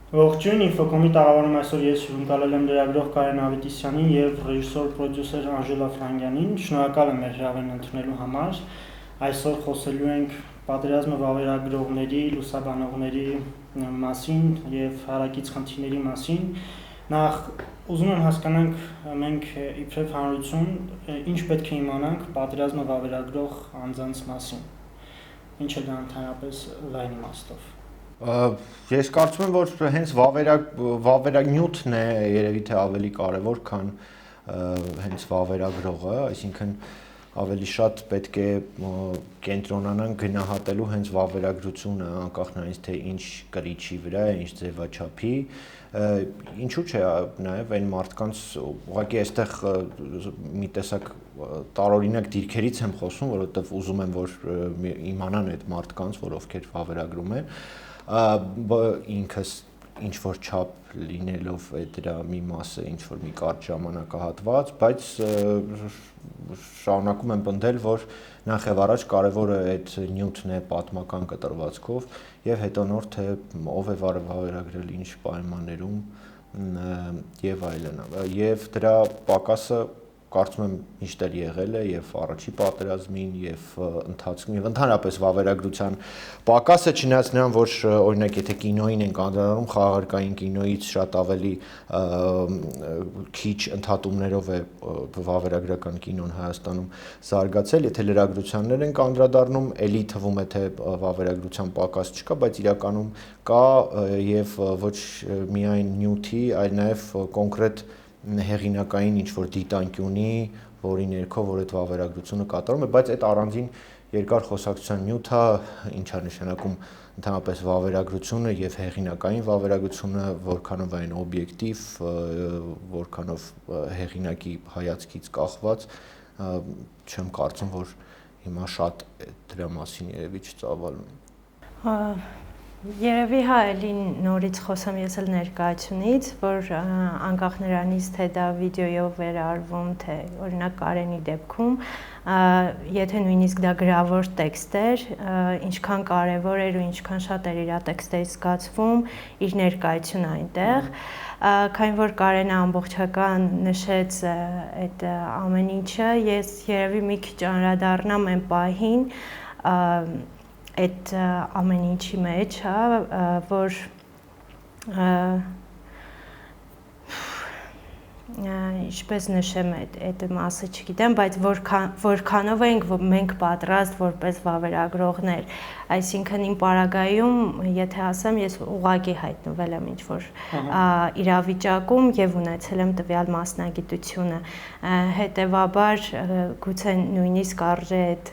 Ողջույն, Ինֆոկոմի տաղավարում այսօր ես հյուրընկալել եմ լրագրող Կարեն Ավետիսյանին եւ ռեժիսոր պրոդյուսեր Անժելա Ֆրանգյանին։ Շնորհակալ եմ մեր հրավերն ընդունելու համար։ Այսօր խոսելու ենք պատերազմը վավերագրողների, լուսաբանողների մասին եւ հարակից խնդիրների մասին։ Նախ ուզում եմ հասկանանք մենք իբրև հանրություն ինչ պետք է իմանանք պատերազմը վավերագրող անձանց մասին։ Ինչ է դա ընդհանրապես լայն իմաստով։ Ես կարծում եմ, որ հենց վավերագնյութն է երևի թե ավելի կարևոր, քան հենց վավերագրողը, այսինքն ավելի շատ պետք է կենտրոնանանք գնահատելու հենց վավերագրությունը, անկախ նրանից թե ինչ կրիչի վրա է, ինչ ձևաչափի, ինչու՞ չէ նաև այն մարդկանց ուղղակի այստեղ մի տեսակ տարօրինակ դիրքերից եմ խոսում, որովհետև ուզում եմ, որ իմանան այդ մարդկանց, որ ովքեր վավերագրում են, ինքս ինչ որ չափ լինելով է դրա մի մասը, ինչ որ մի կարճ ժամանակահատված, բայց շարունակում եմ պնդել, որ նախ եւ առաջ կարևորը այդ նյութն է պատմական կտրվածքով եւ հետո նոր թե ով է վավերագրել ինչ պայմաններում եւ այլն, եւ դրա պակասը կարծում եմ միշտ էլ եղել է եւ առաջի պատերազմին եւ ընթացքում եւ ընդհանրապես վավերագրության պակասը չնայած նրան, որ օրինակ եթե կինոյին ենք անդրադառնում, խաղաղարկային կինոյից շատ ավելի քիչ ընդհատումներով է վավերագրական կինոն Հայաստանում զարգացել, եթե լրագրությաններ ենք անդրադառնում, ելի թվում է թե վավերագրության պակաս չկա, բայց իրականում կա եւ ոչ միայն նյութի, այլ նաեւ կոնկրետ հեղինակային ինչ-որ դիտանկյունի, որի ներքո որ այդ վավերագրությունը կատարում է, բայց այդ առանձին երկար խոսակցության նյութը ինչա նշանակում ընդհանրապես վավերագրությունը եւ հեղինակային վավերագրությունը, որքանով այն օբյեկտիվ, որքանով հեղինակի հայացքից կախված, չեմ կարծում, որ հիմա շատ դրա մասին երևի չծավալում Երևի հա էլի նորից խոսեմ ես էլ ներկայությունից, որ անկախ նրանից թե դա վիդեոյով վերարվում, թե օրինակ Կարենի դեպքում, եթե նույնիսկ դա գրավոր տեքստ էր, ինչքան կարևոր էր ու ինչքան շատ էր իր տեքստերից զգացվում իր ներկայությունը այնտեղ, քանի որ Կարենը ամբողջական նշեց այդ ամեն ինչը, ես երևի մի քիչ անդրադառնամ այն պահին, այդ ամեն ինչի մեջ, որ ինչպես նշեմ այդ մասը չգիտեմ, բայց որքանով ենք մենք պատրաստ որպես վավերագրողներ, այսինքն իմ պարագայում, եթե ասեմ, ես ուղղակի հայտնվել եմ ինչ-որ իրավիճակում եւ ունեցել եմ տվյալ մասնագիտությունը, հետեւաբար գուցե նույնիսկ արժե այդ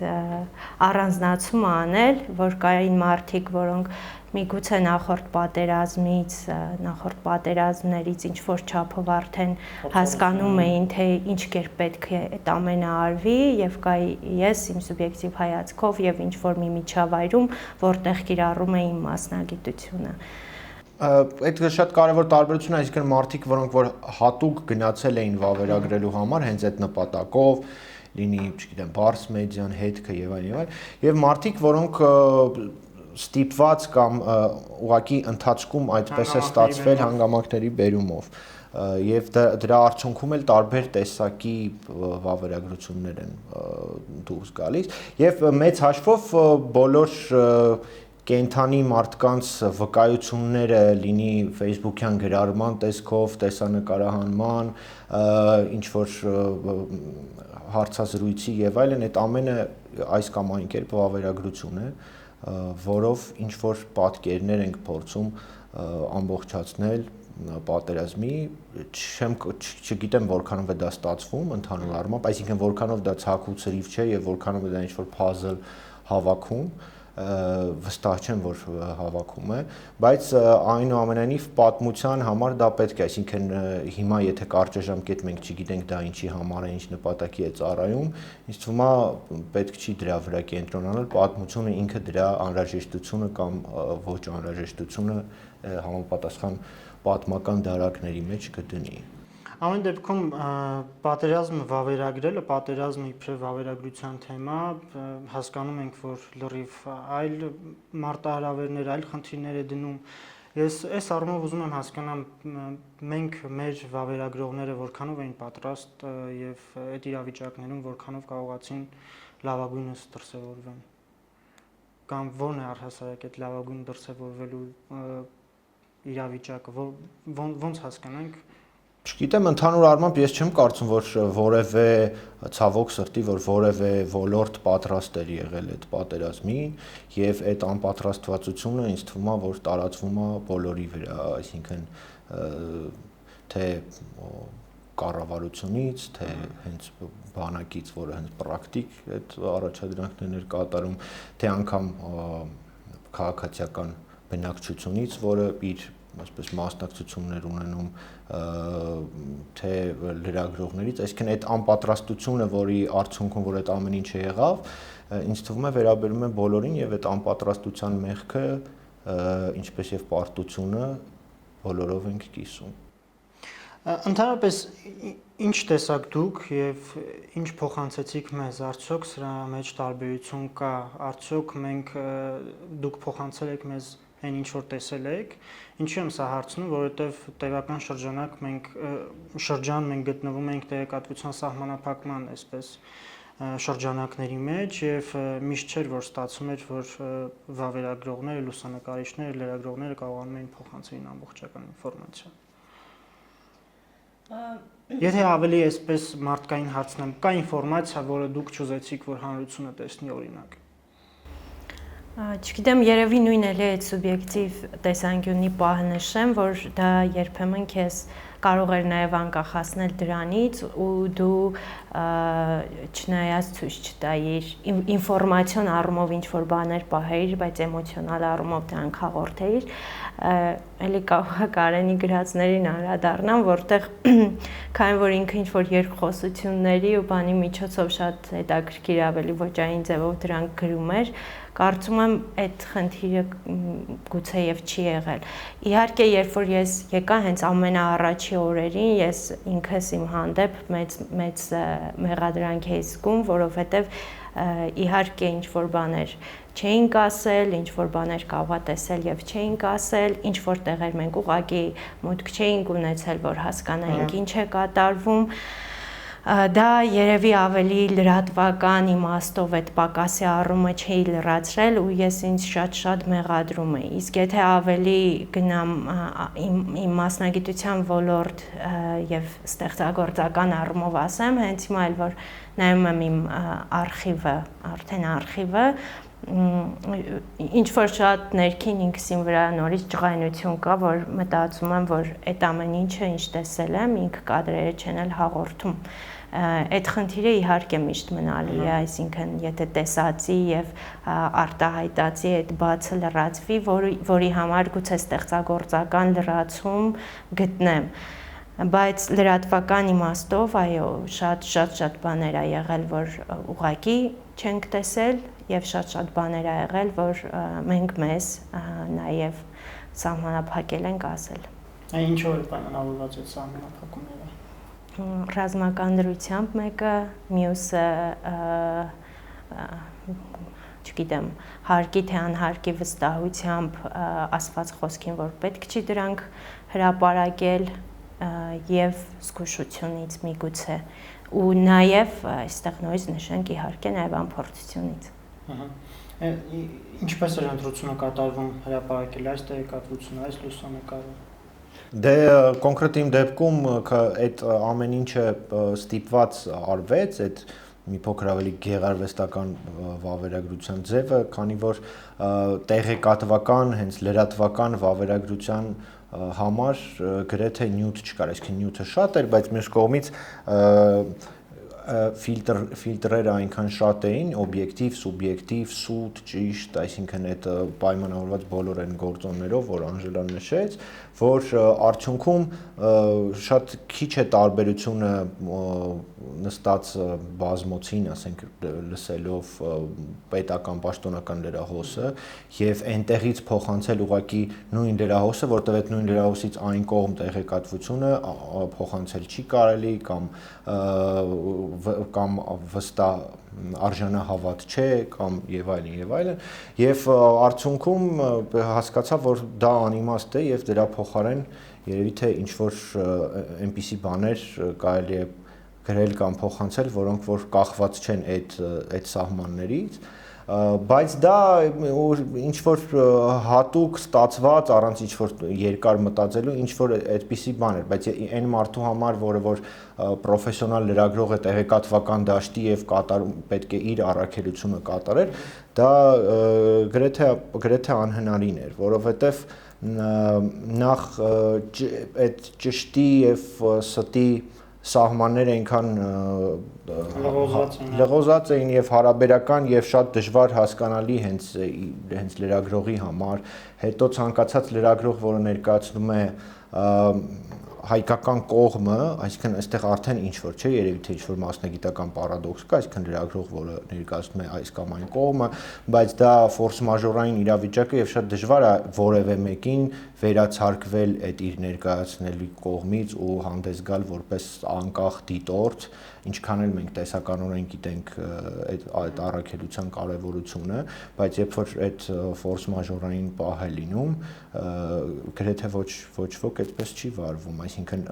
առանձնացումը անել, որ կային մարդիկ, որոնք միգուցե նախորդ պատերազմներից ինչ-որ չափով արդեն հասկանում էին, թե ինչ կերպ պետք է այդ ամենը արվի եւ կա ես իմ սուբյեկտիվ հայացքով եւ ինչ-որ մի միջավայրում, որտեղ կիրառում էին մասնագիտությունը։ Այդ շատ կարևոր տարբերություն է, այսինքն մարդիկ, որոնք որ հատուկ գնացել էին վավերագրելու համար, հենց այդ նպատակով, լինի, չգիտեմ, Bars Media-ն, հետքը եւ այլն, եւ մարդիկ, որոնք ստիպված կամ ուղղակի ընթացքում այդպես է ստացվել հանգամանքների բերումով եւ դրա արդյունքում էլ տարբեր տեսակի վավերագրություններ են դուրս գալիս եւ մեծ հաշվով բոլոր կենթանի մարդկանց վկայությունները լինի Facebook-յան գրառման տեսքով, տեսանկարահանման, ինչ որ հարցազրույցի եւ այլն, այդ ամենը այս կամ այն կերպ վավերագրություն է, որով ինչ որ պատկերներ ենք փորձում ամբողջացնել պատերազմի, չգիտեմ որքանով է դա ստացվում ընդհանուր առմամբ, այսինքն որքանով դա ցաքու ցրիվ չէ եւ որքանով է դա ինչ որ puzzle հավաքում, վստահ չեմ, որ հավաքում է, բայց այնուամենայնիվ պատմության համար դա պետք է, այսինքն հիմա եթե կարճաժամկետ մենք չգիտենք դա ինչի համար է, ինչ նպատակի է ծառայում, ինձ թվում է պետք չի դրա վրա կենտրոնանալ, պատմությունը ինքը դրա անհրաժեշտությունը կամ ոչ անհրաժեշտությունը համապատասխան պատմական դարակների մեջ կդնի։ Ամեն դեպքում պատերազմը վավերագրելը, պատերազմը իբրև վավերագրության թեմա, հասկանում ենք, որ լրիվ այլ մարտահրավերներ, այլ խնդիրներ է դնում Ես այս առումով ուզում եմ հասկանամ մենք մեր վավերագրողները որքանով էին պատրաստ եւ այդ իրավիճակներում որքանով կարողացին լավագույնս դրսևորվեն կամ ո՞րն է առհասարակ այդ լավագույն դրսևորվելու իրավիճակը ոնց հասկանանք Չգիտեմ, ընդհանուր առմամբ ես չեմ կարծում, որ որևէ ցավոք սրտի, որ որևէ ոլորտ պատրաստ էր եղել այդ պատերազմին, եւ այդ անպատրաստվածությունը ինձ թվում է, որ տարածվում է բոլորի վրա, այսինքն թե կառավարությունից, թե հենց բանակից, որը հենց պրակտիկ այդ առաջադրանքներն էր կատարում, թե անգամ քաղաքացիական բնակչությունից, որը իր այսպես մասնակցություններ ունենում թե լրագրողներից, այսինքն այդ անպատրաստությունը, որի արդյունքում որ այդ ամեն ինչը եղավ, ինձ թվում է վերաբերում է բոլորին եւ այդ անպատրաստության մեղքը, ինչպես եւ պարտությունը բոլորով ենք կիսում։ Ընդհանրապես ինչ տեսակ դուք եւ ինչ փոխանցեցիք մեզ, արդյոք սրա մեջ տարբերություն կա, արդյոք դուք փոխանցել եք մեզ այն ինչ որ տեսել եք, ինչու եմ սա հարցնում, որովհետև տևական շրջան մենք գտնվում ենք տեղեկատվության սահմանափակման այսպես շրջանակների մեջ եւ միշտ չէր որ ստացվում էր որ վավերագրողները, լուսանկարիչները, լրագրողները կարողանում էին փոխանցել ամբողջական ինֆորմացիա։ Եթե ավելի այսպես մարդկային հարցնեմ, կա ինֆորմացիա, որը դուք չուզեցիք որ հանրությունը տեսնի օրինակ։ Չգիտեմ, երևի նույն էլի այդ սուբյեկտիվ տեսանկյունի պահը նշեմ, որ դա երբեմն քեզ կարող էր նաև անկախացնել դրանից ու դու չնայած ցույց չտայիր ինֆորմացիոն առումով ինչ որ բաներ պահեիր, բայց էմոցիոնալ առումով դրանք հաղորդեիր, էլի Կարենի գրածներին անդրադառնամ, որտեղ քանի որ ինքը ինչ որ երկխոսությունների ու բանի միջոցով շատ հետաքրքիր ավելի ոճային ձևով դրանք գրում էր, կարծում եմ այդ խնդիրը գուցեև չի եղել։ Իհարկե, երբ որ ես եկա հենց ամենաառաջի օրերին, ես ինքս իմ հանդեպ մեծ մեղադրանք էի զգում, որովհետև իհարկե ինչ որ բաներ չէինք ասել, ինչ որ բաներ կարողա տեսել եւ չէինք ասել, ինչ որ տեղեր մենք ուղղակի մուտք չէինք ունեցել, որ հասկանայինք ինչ է կատարվում։ Դա երևի ավելի լրատվական իմաստով այդ պակասի առումը չէի լրացրել ու ես ինձ շատ մեղադրում էի։ Իսկ եթե ավելի գնամ իմ մասնագիտության ոլորտ եւ ստեղծագործական առումով ասեմ, հենց հիմա էլ որ նայում եմ իմ արխիվը, ինչ որ շատ ներքին ինքսին վրա նորից ջղայնություն կա, որ մտածում եմ, որ այդ ամեն ինչը ինչ տեսել եմ, ինքը կադրերը չեն էլ հաղորդում։ Այդ խնդիրը իհարկե միշտ մնալու է, այսինքն եթե տեսածի եւ արտահայտածի այդ բացը լրացվի, որի համար գուցե ստեղծագործական լրացում գտնեմ։ Բայց լրատվական իմաստով, այո, շատ բաներ ա եղել, որ ուղղակի չենք տեսել եւ շատ բաներ ա եղել, որ մենք մեզ նաեւ սահմանափակել ենք ասել։ Ինչու է պայմանավորված այդ սահմանափակումները։ Ռազմական դրությամբ մեկը, մյուսը չգիտեմ, հարկի թե անհարկի վստահությամբ ասված խոսքին, որ պետք չի դրանք հրապարակել եւ զգուշությունից միգուցե ու նաեւ այստեղ նույնիսկ նշենք իհարկե նաեւ անփորձությունից։ Ինչպես է ընտրությունը կատարվում հրապարակել այս տեղեկատվությունը, այս լուսանկարը։ Դե կոնկրետ իմ դեպքում այդ ամեն ինչը ստիպված արվեց, այդ մի փոքր ավելի գեղարվեստական վավերագրության ձևը, քանի որ տեղեկատվական, հենց լրատվական վավերագրության համար գրեթե նյութ չկար, այսինքն նյութը շատ էր, բայց մյուս կողմից ֆիլտրերը այնքան շատ էին, օբյեկտիվ, սուբյեկտիվ, սուտ, ճիշտ, այսինքն այդ պայմանավորված բոլոր այն գործոններով, որ Անժելան նշեց, որ արդյունքում շատ քիչ է տարբերությունը նստած բազմոցին, ասենք լսելով պետական պաշտոնական լրահոսը եւ այնտեղից փոխանցել ուղակի նույն լրահոսը, որտեղ այդ նույն լրահոսից այն կողմ տեղեկատվությունը փոխանցել չի կարելի կամ կամ վստահ արժանահավատ չէ կամ եւ այլն եւ արդյունքում հասկացա որ դա անիմաստ է եւ դրա փոխարեն երևի թե ինչ որ այնպիսի բաներ կարելի է գրել կամ փոխանցել որոնք որ կախված չեն այդ սահմաններից բայց դա ինչ որ հատուկ ստացված առանց ինչ որ երկար մտածելու ինչ որ այդպիսի բան էր բայց այն մարդու համար որը որ պրոֆեսիոնալ լրագրող է տեղեկատվական դաշտի եւ պետք է իր առաքելությունը կատարեր դա գրեթե անհնարին էր որովհետեւ նախ այդ ճշտի եւ ստի սահմանները այնքան լղոզած էին եւ հարաբերական եւ շատ դժվար հասկանալի հենց լրագրողի համար հետո ցանկացած լրագրող որը ներկայացնում է հայկական կողմը, այսինքն այստեղ արդեն ինչ որ չէ, երևի թե ինչ որ մասնագիտական պարադոքս կա, այսինքն լրագրող, որը ներկայացնում է այս կամ այն կողմը, բայց դա ֆորս մաժորային իրավիճակ է եւ շատ դժվար է որևէ մեկին վերացարկվել այդ իր ներկայացնելի կողմից ու հանդես գալ որպես անկախ դիտորդ, ինչքան էլ մենք տեսականորեն գիտենք այդ առաքելության կարևորությունը, բայց երբ որ այդ ֆորս մաժորային պահ է լինում, գրեթե ոչ ոք այդպես չի վարվում, այսինքն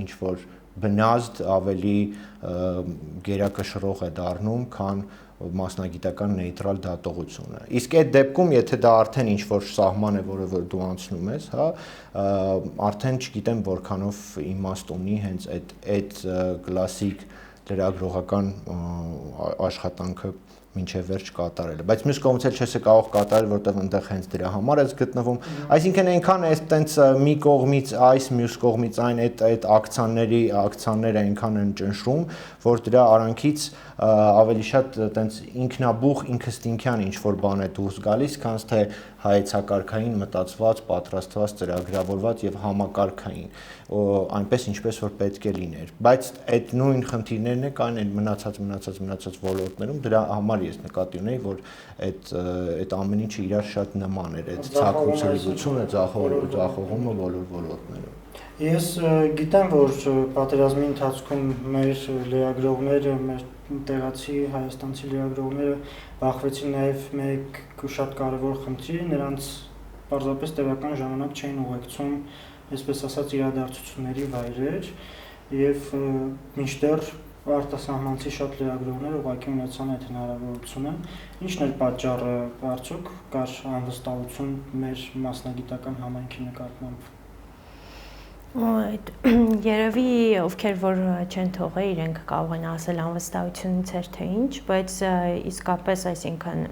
ինչ որ բնազդ ավելի գերակշռող է դառնում, քան մասնագիտական նեյտրալ դատողությունը։ Իսկ այդ դեպքում, եթե դա արդեն ինչ որ սահման է, որը որ դու անցնում ես, հա, արդեն չգիտեմ որքանով իմաստ ունի հենց այդ կլասիկ լրագրողական աշխատանքը մինչև վերջ կատարելը, բայց մյուս կողմից էլ չես կարող կատարել, որտեղ այնտեղ հենց դրա համար ես գտնվում, այսինքն այնքան է տենց մի կողմից այս, մյուս կողմից այն այդ ակցիաները այնքան են ճնշում, որ դրա արանքից ավելի շատ տենց ինքնաբուխ, ինքնստինքյան ինչ որ բան է դուրս գալիս, քան թե հայեցակարգային մտածված, պատրաստված, ծրագրավորված եւ համակարգային, այնպես ինչպես որ պետք է լիներ, բայց այդ նույն խնդիրներն է կան այն մնացած ոլորտներում, դրա համար ես նկատի ունեի, որ այդ ամեն ինչը իրար շատ նման էր, այդ ցակուցելիությունը, ձախողումը բոլոր ոլորտներում։ Ես գիտեմ, որ պատերազմի ընթացքում մեր լրագրողները, մեր տեղացի հայաստանցի լրագրողները բախվեցին նաև մեկ շատ կարևոր խնդրի, նրանց պարզապես տեղական ժամանակ չէին ուղեկցում, այսպես ասած, իրադարձությունների վայրեր եւ մինչդեռ արտասահմանցի շատ լրագրողներ ուղղակի ունեցան այդ հնարավորությունը։ Ինչն էր պատճառը, արդյոք կար անվստահություն մեր մասնագիտական համայնքի նկատմամբ։ Երևի ովքեր որ չեն թողել, իրենք կարող են ասել անվստահությունից էր թե ինչ, բայց իսկապես, այսինքն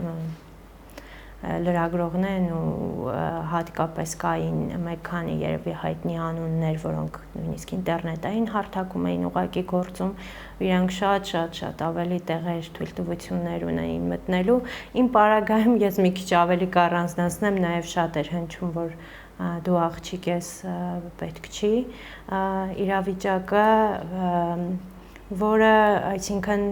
լրագրողներն ու հատկապես կային մեկ քանի երևի հայտնի անուններ, որոնք նույնիսկ ինտերնետային հարթակում էին ուղղակի գործում, իրանք շատ ավելի տեղեր թույլտվություններ ունեին մտնելու։ Իմ պարագայում ես մի քիչ ավելի կառանձնացնեմ, նաև շատ էր հնչում, որ դու աղջիկ ես, պետք չի, իրավիճակը, որը, այսինքն,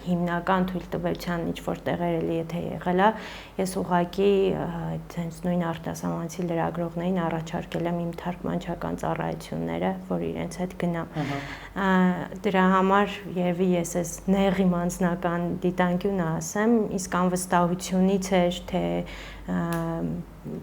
հիմնական թույլտվության ինչ-որ տեղեր եթե եղել է, ես ուղղակի հենց նույն արտասահմանցի լրագրողներին առաջարկել եմ իմ թարգմանչական ծառայությունները, որ իրենց հետ գնամ։ Դրա համար երևի ես ես նեղիմ անձնական դիտանկյունը ասեմ, իսկ անվստահությունից էր,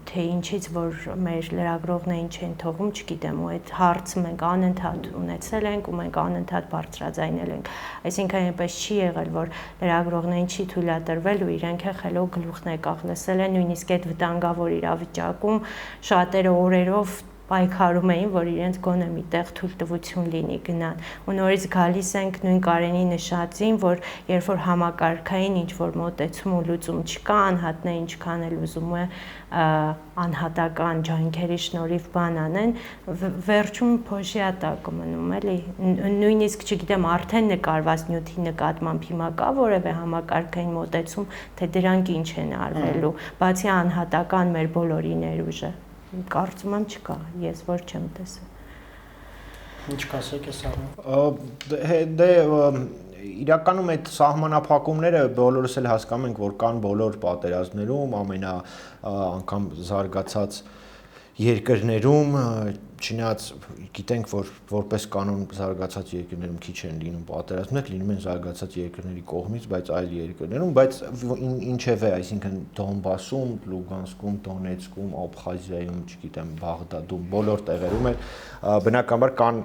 թե ինչից որ մեր լրագրողներին չեն թողում, չգիտեմ, ու այդ հարցը մենք անընդհատ ունեցել ենք ու մենք անընդհատ բարձրաձայնել ենք։ Այսինքն այնպես չի եղել, որ լրագրողներին չի թույլատրվել ու իրենք եղելով գլուխն եկավ լսել են, նույնիսկ այդ վտանգավոր իրավիճակում շատերը օրերով պայքարում էին, որ իրենց գոնե միտեղ թույլտվություն լինի գնան։ Ու նորից գալիս ենք նույն Կարենի նշածին, որ երբ որ համակարգային ինչ-որ մոտեցում ու լուծում չկա, անհատները ինչքան էլ ուզում է անհատական ջանքերի շնորհիվ բան անեն, վերջում փոշի տակ մնում էլի։ Նույնիսկ չգիտեմ, արդեն նկարված նյութի նկատմամբ հիմա կա որևէ համակարգային մոտեցում, թե դրանք ինչ են արվելու, բացի անհատական մեր բոլորի ներուժը։ Կարծում եմ չկա, ես որ չեմ տեսել։ Ինչ կասեք ես դե իրականում այդ սահմանափակումները բոլորս էլ հասկանում ենք, որ կան բոլոր պատերազմներում, անգամ զարգացած երկրներում չնայած գիտենք, որ որպես կանոն զարգացած երկրներում քիչ են լինում պատերազմներ, լինում են զարգացած երկրների կողմից, բայց այլ երկրներում, բայց ինչևէ, այսինքն Դոնբասում, Լուգանսկում, Դոնեցկում, Աբխազիայում, չգիտեմ, Բաղդադում, բոլոր տեղերում էլ բնականաբար կան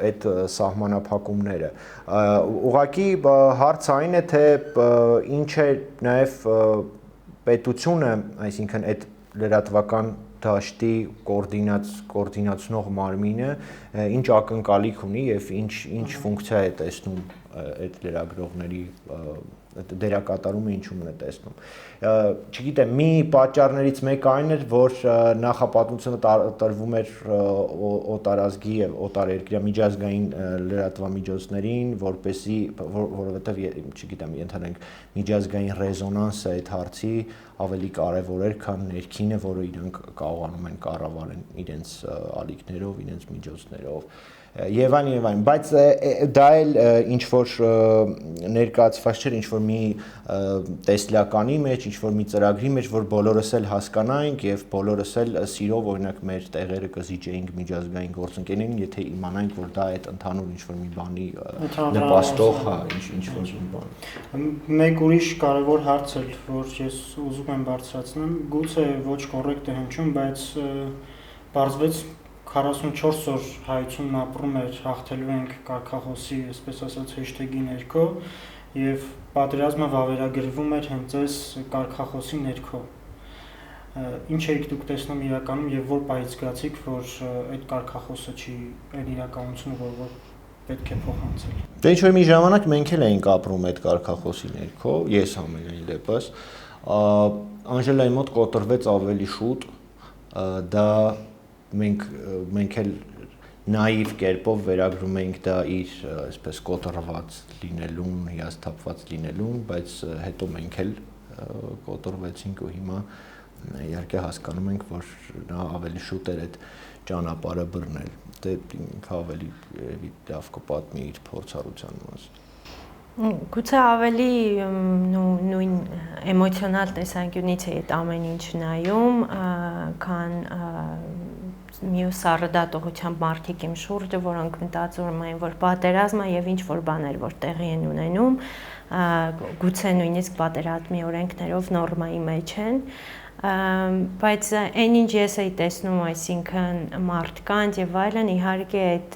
այդ սահմանափակումները։ Ուղղակի հարցը այն է, թե ինչ է նաև պետությունը, այսինքն այդ լրատվական դաշտի կոորդինացնող մարմինը ինչ ակնկալիք ունի եւ ինչ ֆունկցիա է տեսնում այդ լրագրողների դերակատարումը ինչու՞մն է տեսնում։ Չգիտեմ, մի պատճառներից մեկը այն էր, որ նախապատմությունը տրվում էր օտարազգի եւ օտարերկրյա միջազգային լրատվամիջոցներին, որովհետեւ, չգիտեմ, ենթադրենք միջազգային ռեզոնանսը այդ հարցի ավելի կարևոր էր, քան ներքինը, որը իրանք կարողանում են կառավարեն իրենց ալիքներով, իրենց միջոցներով եւ այլն, բայց դա էլ ինչ որ ներկայացված չէր ինչ որ մի տեսլականի մեջ, ինչ որ մի ծրագրի մեջ, որ բոլորս էլ հասկանայինք եւ բոլորս էլ սիրով օրինակ մեր տեղերը կզիջեինք միջազգային գործընկերներին, եթե իմանայինք, որ դա այդ ընդհանուր ինչ որ մի բանի նպաստող, հա, ինչ որ մի բան։ Մեկ ուրիշ կարևոր հարց էլ, որ ես ուզում եմ բարձրացնեմ, գուցե ոչ կոռեկտ է հնչում, բայց բարձվեց 44 օր հայությունն ապրում էր հաղթելու ենք կարգախոսի, այսպես ասած, հեշթեգի ներքո եւ պատերազմը վավերագրվում էր հենց այս կարգախոսի ներքո։ Ինչ եք դուք տեսնում իրականում եւ որ պահից զգացիք, որ այդ կարգախոսը չի այն իրականությունը, որ պետք է փոխանցել։ Դե ինչ որ մի ժամանակ մենք էլ էինք ապրում այդ կարգախոսի ներքո, ես ամենայն դեպս, Անժելայի մոտ կոտրվեց ավելի շուտ, դա մենք էլ նաիվ կերպով վերագրում էինք դա իր այսպես կոտրված լինելուն, հիասթափված լինելուն, բայց հետո մենք էլ կոտրվեցինք ու հիմա իհարկե հասկանում ենք, որ նա ավելի շուտ էր այդ ճանապարհը բռնել։ Դե ինքը ավելի լավ կպատմի իր փորձառության մասին։ Գուցե ավելի նույն էմոցիոնալ տեսանկյունից է այդ ամեն ինչ նայում, քան մյուս առդատողությամբ մարդիկ իմ շուրջը, որոնք մտածում են, որ պատերազմը եւ ինչ որ բաներ, որ տեղի են ունենում, գուցե նույնիսկ պատերազմի օրենքներով նորմայի մեջ են, բայց այն ինչ ես էի տեսնում, այսինքն մարդկանց եւ այլն, իհարկե այդ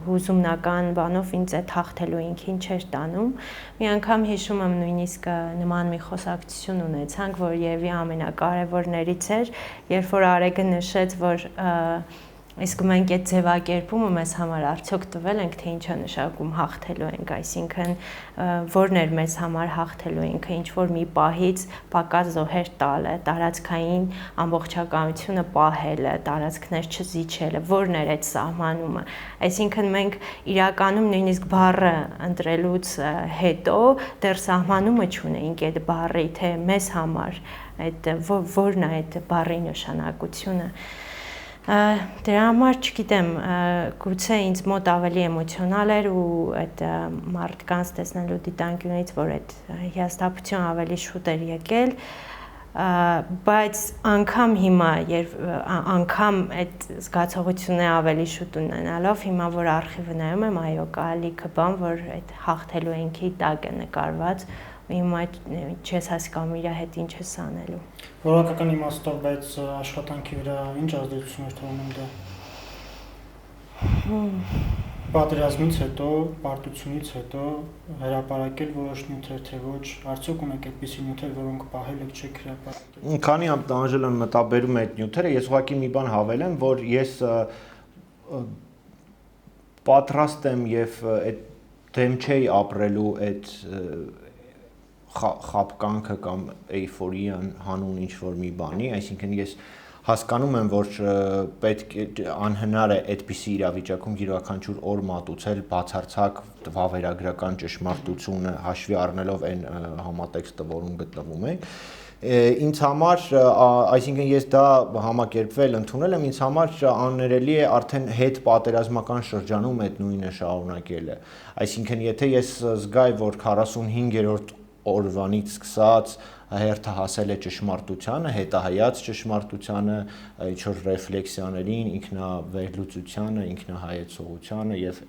հուզումնական բանով ինձ այդ հաղթելու ինքին չէր տանում։ Մի անգամ հիշում եմ նույնիսկ նման մի խոսակցություն ունեցանք, որ Եվի ամենակարևորներից էր, երբ որ Արեգը նշեց, որ իսկ մենք այդ ձևակերպումը մեզ համար արդյոք տվել ենք, թե ինչ է նշանակում հաղթելու ենք, այսինքն որն էր մեզ համար հաղթելու ինքը, ինչ որ մի պահից պակաս զոհեր տալը, տարածքային ամբողջականությունը պահելը, տարածքներ չզիջելը, որն էր այդ սահմանումը, այսինքն մենք իրականում նույնիսկ բառը ընտրելուց հետո դեռ սահմանումը չունեինք այդ բառի, թե մեզ համար այդ որն է այդ բառի նշանակությունը։ Դրա համար չգիտեմ, գուցե ինձ մոտ ավելի էմոցիոնալ էր ու այդ մարդկանց տեսնելու դիտանկյունից, որ այդ հիասթափություն ավելի շուտ էր եկել, բայց անգամ հիմա, անգամ այդ զգացողությունը ավելի շուտ ունենալով, հիմա որ արխիվը նայում եմ, այո, կա լիքը բան, որ այդ հաղթելու ենքի տակ է նկարված, հիմա չես հասկանում իր հետ ինչ ես անելու։ Որակական իմաստով, բայց աշխատանքի վրա ինչ ազդեցություն էր թողնում դա։ Պատերազմից հետո, պարտությունից հետո հրապարակել որոշ նյութեր, թե ոչ, արդյոք ունեք այդպիսի նյութեր, որոնք պահել եք չեք հրապարակել։ Քանի Անժելան մտաբերում է այդ նյութերը, ես ուղղակի մի բան հավելեմ, որ ես պատրաստ եմ եւ այդ դեմ չէի ապրելու այդ խապկանքը կամ էյֆորիան հանուն ինչ որ մի բանի, այսինքն ես հասկանում եմ, որ պետք է անհնար է այդպիսի իրավիճակում յուրաքանչյուր օր մատուցել բացարձակ վավերագրական ճշմարտությունը հաշվի առնելով այն համատեքստը, որում գտնվում ենք։ Ինձ համար, այսինքն ես դա համակերպվել ընդունել եմ, ինձ համար աններելի է արդեն հետ պատերազմական շրջանում այդ նույնը շարունակելը։ Այսինքն եթե ես զգայի, որ 45-րդ օրվանից սկսած հերթը հասել է ճշմարտությանը, հետահայաց ճշմարտությանը, ինչ-որ ռեֆլեքսիաներին, ինքնավերլուծությանը, ինքնահայեցողությանը եւ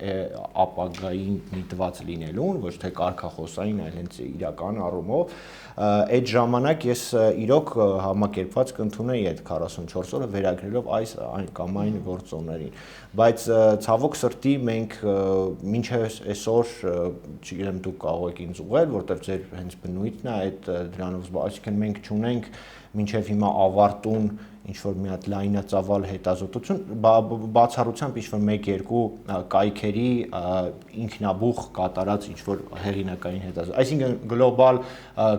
ապագային միտված լինելուն, ոչ թե կարգախոսային, այլ հենց իրական առումով, այդ ժամանակ ես իրոք համակերպված կընդունեի այդ 44 օրը վերագրելով այս կամ այն գործոններին, բայց ցավոք սրտի մենք մինչև այսօր, չգիտեմ դուք կարող եք ինձ ուղղել, որտեղ ձեր հենց բնույթն է այդ դրանով, այսինքն մենք չունենք մինչև հիմա ավարտուն ինչ-որ մի հատ լայնածավալ հետազոտություն, բացառությամբ ինչ-որ 1-2 կայքերի ինքնաբուխ կատարած ինչ-որ հեղինակային հետազոտություն, այսինքն գլոբալ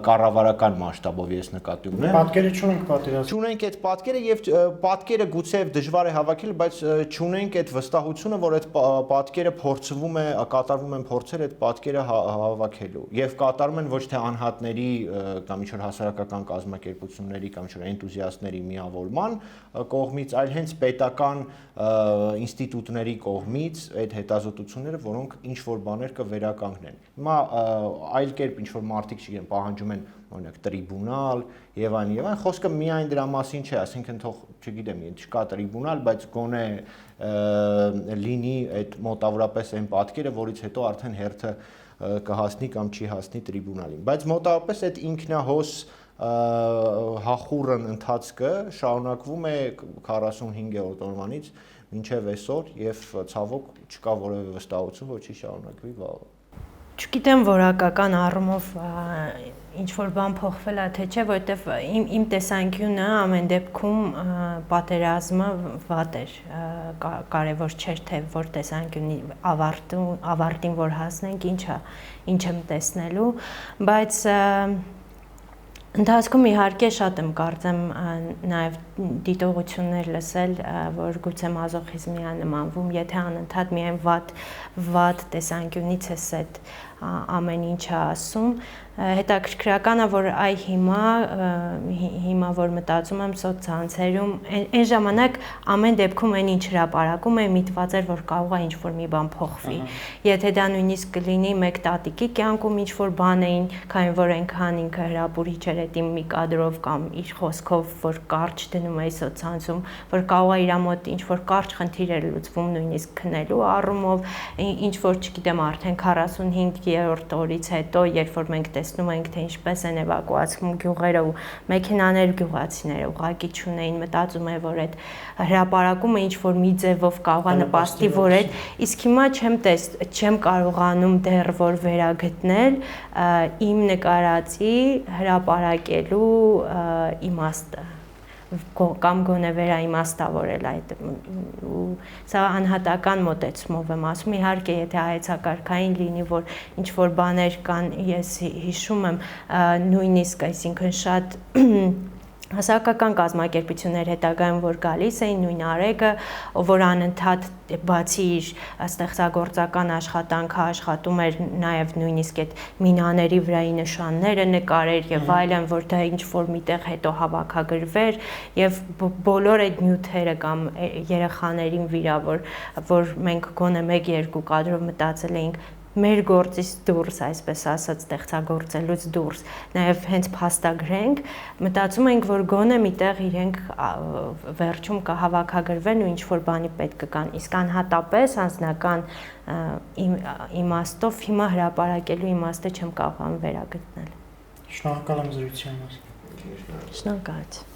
կառավարական մասշտաբով ես նկատի ունեմ։ Պատկերը չունենք պատերազմի։ Չունենք այդ պատկերը եւ պատկերը գուցեև դժվար է հավաքել, բայց չունենք այդ վստահությունը, որ այդ պատկերը փորձվում է, կատարվում են փորձեր այդ պատկերը հավաքելու եւ կատարում են ոչ թե անհատների կամ ինչ-որ հասարակական կազմակերպությունների կամ ինչ-որ էնտուզիաստների միավորման կողմից, այլ հենց պետական ինստիտուտների կողմից այդ հետազոտությունները, որոնք ինչ-որ բաներ կվերականգնեն։ Հիմա այլ կերպ ինչ-որ մարդիկ, չգիտեմ, պահանջում են օրինակ տրիբունալ եւ այլն, խոսքը միայն դրա մասին չէ, ասենքն թող, չգիտեմ, չկա տրիբունալ, բայց գոնե լինի այդ մոտավորապես այն պատկերը, որից հետո արդեն հերթը կհասնի կամ չի հասնի տրիբունալին, բայց մոտավորապես այդ ինքնահոս հախուռն ընթացքը շարունակվում է 45-րդ օրվանից մինչև այսօր եւ ցավոք չկա որևէ վստահություն, որ չի շարունակվի վաղը։ Չգիտեմ որակական առումով ինչ որ բան փոխվել է թե չէ, որովհետեւ իմ տեսանկյունը ամեն դեպքում պատերազմը վատ էր, կարևոր չէր թե որ տեսանկյունի ավարտին որ հասնենք, ինչ եմ տեսնելու, բայց ընթացքում իհարկե շատ եմ կարծեմ նաև դիտողություններ լսել, որ գուցե մազոխիզմի է նմանվում, եթե անընդհատ միայն վատ տեսանկյունից ես այդ ամեն ինչը ասում, հետաքրքրական է, որ այ հիմա որ մտածում եմ սոցցանցերում, այն ժամանակ ամեն դեպքում այն ինչ հրապարակում է միտված էր, որ կարող է ինչ-որ մի բան փոխվի։ Եթե դա նույնիսկ կլինի մեկ տատիկի կյանքում ինչ-որ բան էին, քանի որ այնքան ինքը հրապուրիչ էր այդ մի կադրով կամ իր խոսքով, որ կարճ դնում է սոցցանցում, որ կարող է իր մոտ ինչ-որ կարճ խնդիր էր լուծվում նույնիսկ քնելու առումով, ինչ-որ չգիտեմ արդեն 45-րդ օրից հետո, երբ որ մենք տեսնում ենք, թե ինչպես են էվակուացվում գյուղերը ու մեքենաներ գյուղացիները ուղղակի չունեին, մտածում է, որ այդ հրապարակումը ինչ-որ մի ձևով կարող է նպաստի, որ այդ իսկ հիմա չեմ կարողանում դեռ որ վերագտնել իմ նկարածի հրապարակելու իմաստը կամ գոնե վերաիմաստավորել այդ ու սա անհատական մոտեցումով եմ ասում, իհարկե եթե հայեցակարգային լինի, որ ինչ-որ բաներ կան, ես հիշում եմ նույնիսկ, այսինքն շատ հասարակական կազմակերպություններ հետագայում որ գալիս էին նույն Արեգը, որ անընդհատ բացի իր ստեղծագործական աշխատանքը աշխատում էր նաև նույնիսկ այդ մինաների վրայի նշանները նկարեր եւ այլն, որ դա ինչ-որ միտեղ հետո հավաքագրվեր եւ բոլոր այդ նյութերը կամ երեխաներին վիրավոր, որ մենք գոնե 1-2 կադրով մտածել էինք մեր գործից դուրս, այսպես ասած, ստեղծագործելուց դուրս, նաև հենց փաստագրենք, մտածում ենք, որ գոնե միտեղ իրենք վերջում կհավաքագրվեն ու ինչ-որ բանի պետք կգան, իսկ անհատապես անձնական իմաստով հիմա հրապարակելու իմաստը չեմ կարողանում վերագտնել։ Շնորհակալ եմ զրույցի համար։ Շնորհակալություն։